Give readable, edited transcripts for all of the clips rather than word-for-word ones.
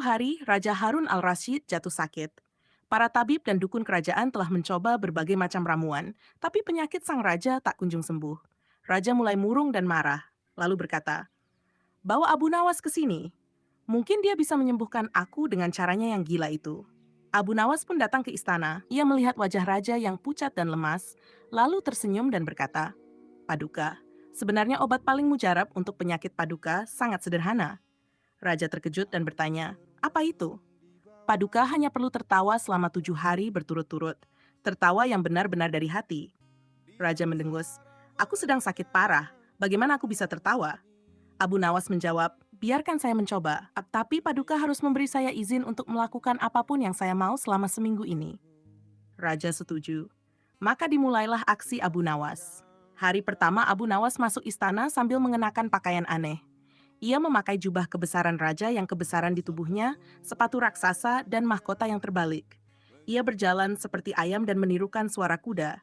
Suatu hari, Raja Harun al-Rasyid jatuh sakit. Para tabib dan dukun kerajaan telah mencoba berbagai macam ramuan, tapi penyakit sang raja tak kunjung sembuh. Raja mulai murung dan marah, lalu berkata, "Bawa Abu Nawas ke sini. Mungkin dia bisa menyembuhkan aku dengan caranya yang gila itu." Abu Nawas pun datang ke istana. Ia melihat wajah raja yang pucat dan lemas, lalu tersenyum dan berkata, "Paduka, sebenarnya obat paling mujarab untuk penyakit paduka sangat sederhana." Raja terkejut dan bertanya, "Apa itu?" "Paduka hanya perlu tertawa selama 7 hari berturut-turut. Tertawa yang benar-benar dari hati." Raja mendengus, "Aku sedang sakit parah. Bagaimana aku bisa tertawa?" Abu Nawas menjawab, "Biarkan saya mencoba, tapi Paduka harus memberi saya izin untuk melakukan apapun yang saya mau selama seminggu ini." Raja setuju. Maka dimulailah aksi Abu Nawas. Hari pertama Abu Nawas masuk istana sambil mengenakan pakaian aneh. Ia memakai jubah kebesaran raja yang kebesaran di tubuhnya, sepatu raksasa, dan mahkota yang terbalik. Ia berjalan seperti ayam dan menirukan suara kuda.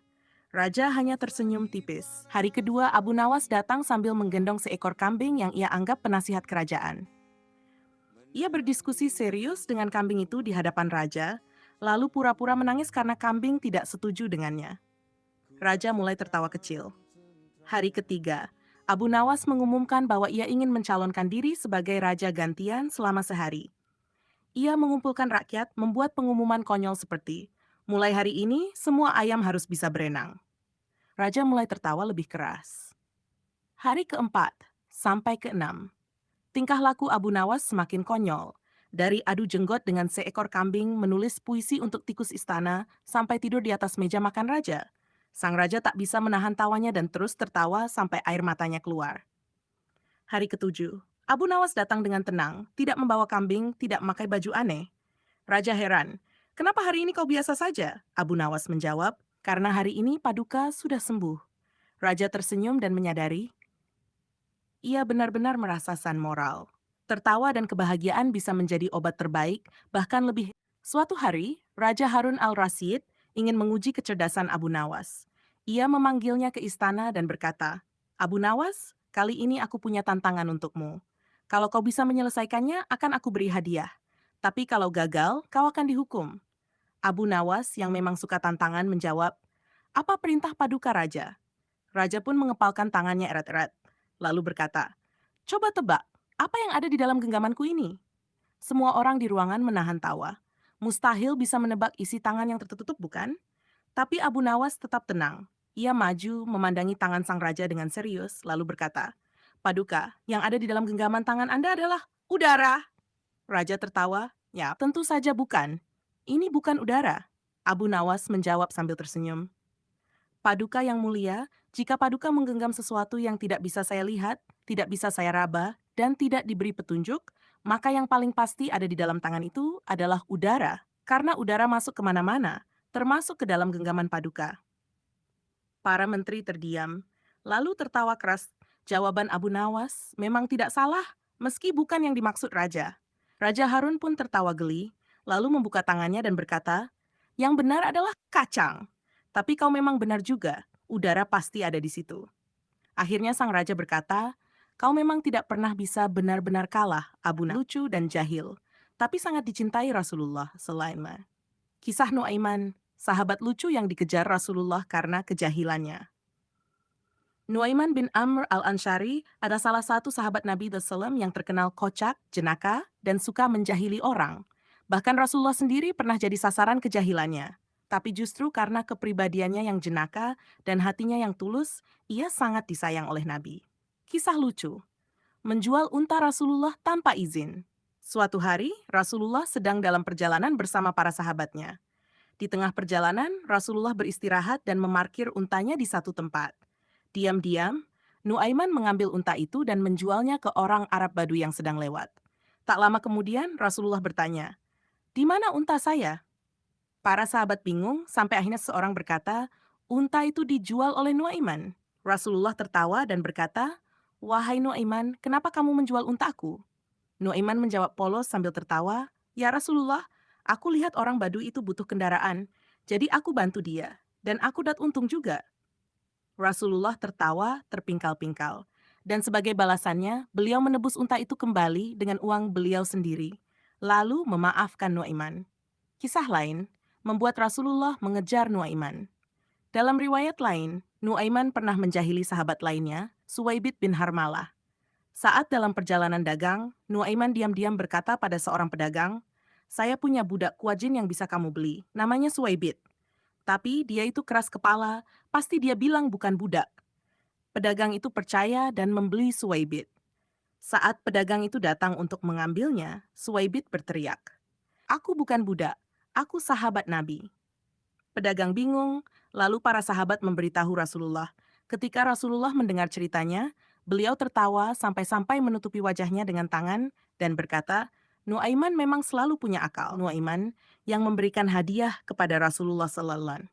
Raja hanya tersenyum tipis. Hari kedua, Abu Nawas datang sambil menggendong seekor kambing yang ia anggap penasihat kerajaan. Ia berdiskusi serius dengan kambing itu di hadapan raja, lalu pura-pura menangis karena kambing tidak setuju dengannya. Raja mulai tertawa kecil. Hari ketiga, Abu Nawas mengumumkan bahwa ia ingin mencalonkan diri sebagai raja gantian selama sehari. Ia mengumpulkan rakyat membuat pengumuman konyol seperti, "Mulai hari ini, semua ayam harus bisa berenang." Raja mulai tertawa lebih keras. Hari keempat sampai keenam, tingkah laku Abu Nawas semakin konyol. Dari adu jenggot dengan seekor kambing menulis puisi untuk tikus istana sampai tidur di atas meja makan raja. Sang raja tak bisa menahan tawanya dan terus tertawa sampai air matanya keluar. Hari ketujuh, Abu Nawas datang dengan tenang, tidak membawa kambing, tidak memakai baju aneh. Raja heran, "Kenapa hari ini kau biasa saja?" Abu Nawas menjawab, "Karena hari ini Paduka sudah sembuh." Raja tersenyum dan menyadari, ia benar-benar merasa san moral. Tertawa dan kebahagiaan bisa menjadi obat terbaik, bahkan lebih. Suatu hari, Raja Harun al-Rasyid ingin menguji kecerdasan Abu Nawas. Ia memanggilnya ke istana dan berkata, "Abu Nawas, kali ini aku punya tantangan untukmu. Kalau kau bisa menyelesaikannya, akan aku beri hadiah. Tapi kalau gagal, kau akan dihukum." Abu Nawas yang memang suka tantangan menjawab, "Apa perintah Paduka Raja?" Raja pun mengepalkan tangannya erat-erat, lalu berkata, "Coba tebak, apa yang ada di dalam genggamanku ini?" Semua orang di ruangan menahan tawa. Mustahil bisa menebak isi tangan yang tertutup, bukan? Tapi Abu Nawas tetap tenang. Ia maju memandangi tangan sang raja dengan serius, lalu berkata, "Paduka, yang ada di dalam genggaman tangan Anda adalah udara." Raja tertawa, "Ya, tentu saja bukan. Ini bukan udara." Abu Nawas menjawab sambil tersenyum, "Paduka yang mulia, jika Paduka menggenggam sesuatu yang tidak bisa saya lihat, tidak bisa saya raba, dan tidak diberi petunjuk, maka yang paling pasti ada di dalam tangan itu adalah udara, karena udara masuk kemana-mana, termasuk ke dalam genggaman Paduka." Para menteri terdiam, lalu tertawa keras. Jawaban Abu Nawas memang tidak salah, meski bukan yang dimaksud raja. Raja Harun pun tertawa geli, lalu membuka tangannya dan berkata, "Yang benar adalah kacang. Tapi kau memang benar juga, udara pasti ada di situ." Akhirnya sang raja berkata, "Kau memang tidak pernah bisa benar-benar kalah, Abu Nawas. Lucu dan jahil, tapi sangat dicintai Rasulullah selainnya." Kisah Nuaiman, sahabat lucu yang dikejar Rasulullah karena kejahilannya. Nuaiman bin Amr al-Ansyari ada salah satu sahabat Nabi SAW yang terkenal kocak, jenaka, dan suka menjahili orang. Bahkan Rasulullah sendiri pernah jadi sasaran kejahilannya. Tapi justru karena kepribadiannya yang jenaka dan hatinya yang tulus, ia sangat disayang oleh Nabi. Kisah lucu, menjual unta Rasulullah tanpa izin. Suatu hari, Rasulullah sedang dalam perjalanan bersama para sahabatnya. Di tengah perjalanan, Rasulullah beristirahat dan memarkir untanya di satu tempat. Diam-diam, Nuaiman mengambil unta itu dan menjualnya ke orang Arab Badui yang sedang lewat. Tak lama kemudian, Rasulullah bertanya, "Di mana unta saya?" Para sahabat bingung sampai akhirnya seorang berkata, "Unta itu dijual oleh Nuaiman." Rasulullah tertawa dan berkata, "Wahai Nuaiman, kenapa kamu menjual untaku?" Nuaiman menjawab polos sambil tertawa, "Ya Rasulullah, aku lihat orang Badui itu butuh kendaraan, jadi aku bantu dia, dan aku dapat untung juga." Rasulullah tertawa terpingkal-pingkal, dan sebagai balasannya, beliau menebus unta itu kembali dengan uang beliau sendiri. lalu memaafkan Nuaiman. Kisah lain membuat Rasulullah mengejar Nuaiman. Dalam riwayat lain, Nuaiman pernah menjahili sahabat lainnya, Suwaibit bin Harmalah. Saat dalam perjalanan dagang, Nuaiman diam-diam berkata pada seorang pedagang, "Saya punya budak kuajin yang bisa kamu beli, namanya Suwaibit. Tapi dia itu keras kepala, pasti dia bilang bukan budak." Pedagang itu percaya dan membeli Suwaibit. Saat pedagang itu datang untuk mengambilnya, Suwaibit berteriak, "Aku bukan budak, aku sahabat Nabi." Pedagang bingung, lalu para sahabat memberitahu Rasulullah. Ketika Rasulullah mendengar ceritanya, beliau tertawa sampai-sampai menutupi wajahnya dengan tangan dan berkata, Nuaiman memang selalu punya akal. Nuaiman yang memberikan hadiah kepada Rasulullah Sallallahu.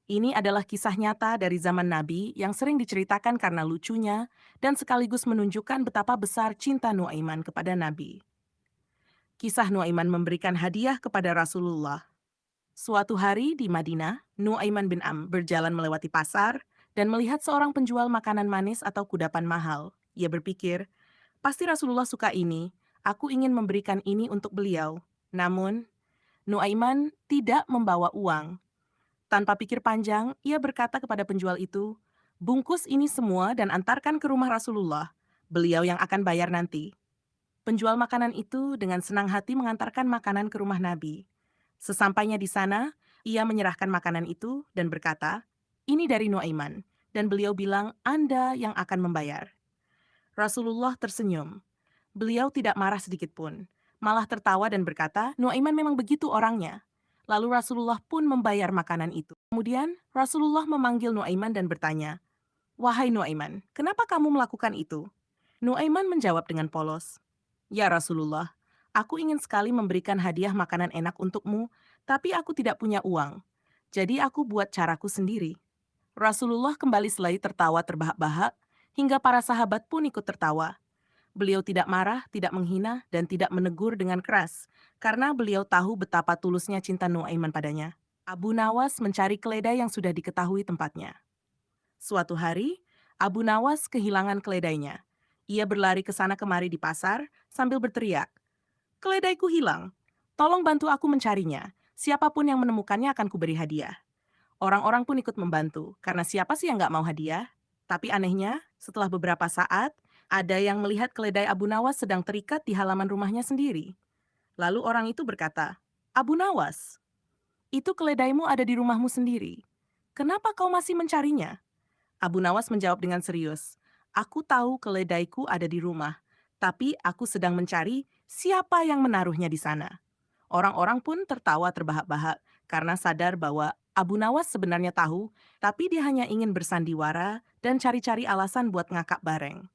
Ini adalah kisah nyata dari zaman Nabi yang sering diceritakan karena lucunya dan sekaligus menunjukkan betapa besar cinta Nuaiman kepada Nabi. Kisah Nuaiman memberikan hadiah kepada Rasulullah. Suatu hari di Madinah, Nuaiman bin berjalan melewati pasar dan melihat seorang penjual makanan manis atau kudapan mahal. Ia berpikir, pasti Rasulullah suka ini, aku ingin memberikan ini untuk beliau. Namun, Nuaiman tidak membawa uang. Tanpa pikir panjang, ia berkata kepada penjual itu, bungkus ini semua dan antarkan ke rumah Rasulullah. Beliau yang akan bayar nanti. Penjual makanan itu dengan senang hati mengantarkan makanan ke rumah Nabi. Sesampainya di sana, ia menyerahkan makanan itu dan berkata, "Ini dari Nuaiman." Dan beliau bilang, "Anda yang akan membayar." Rasulullah tersenyum. Beliau tidak marah sedikit pun, malah tertawa dan berkata, "Nuaiman memang begitu orangnya." Lalu Rasulullah pun membayar makanan itu. Kemudian Rasulullah memanggil Nuaiman dan bertanya, "Wahai Nuaiman, kenapa kamu melakukan itu?" Nuaiman menjawab dengan polos, "Ya Rasulullah, aku ingin sekali memberikan hadiah makanan enak untukmu, tapi aku tidak punya uang. Jadi aku buat caraku sendiri." Rasulullah kembali selai tertawa terbahak-bahak, hingga para sahabat pun ikut tertawa. Beliau tidak marah, tidak menghina, dan tidak menegur dengan keras, karena beliau tahu betapa tulusnya cinta Nuaiman padanya. Abu Nawas mencari keledai yang sudah diketahui tempatnya. Suatu hari, Abu Nawas kehilangan keledainya. Ia berlari ke sana kemari di pasar sambil berteriak, "Keledaiku hilang. Tolong bantu aku mencarinya. Siapapun yang menemukannya akan kuberi hadiah." Orang-orang pun ikut membantu, karena siapa sih yang nggak mau hadiah? Tapi anehnya, setelah beberapa saat, ada yang melihat keledai Abu Nawas sedang terikat di halaman rumahnya sendiri. Lalu orang itu berkata, "Abu Nawas, itu keledaimu ada di rumahmu sendiri. Kenapa kau masih mencarinya?" Abu Nawas menjawab dengan serius, "Aku tahu keledaiku ada di rumah, tapi aku sedang mencari siapa yang menaruhnya di sana." Orang-orang pun tertawa terbahak-bahak karena sadar bahwa Abu Nawas sebenarnya tahu, tapi dia hanya ingin bersandiwara dan cari-cari alasan buat ngakak bareng.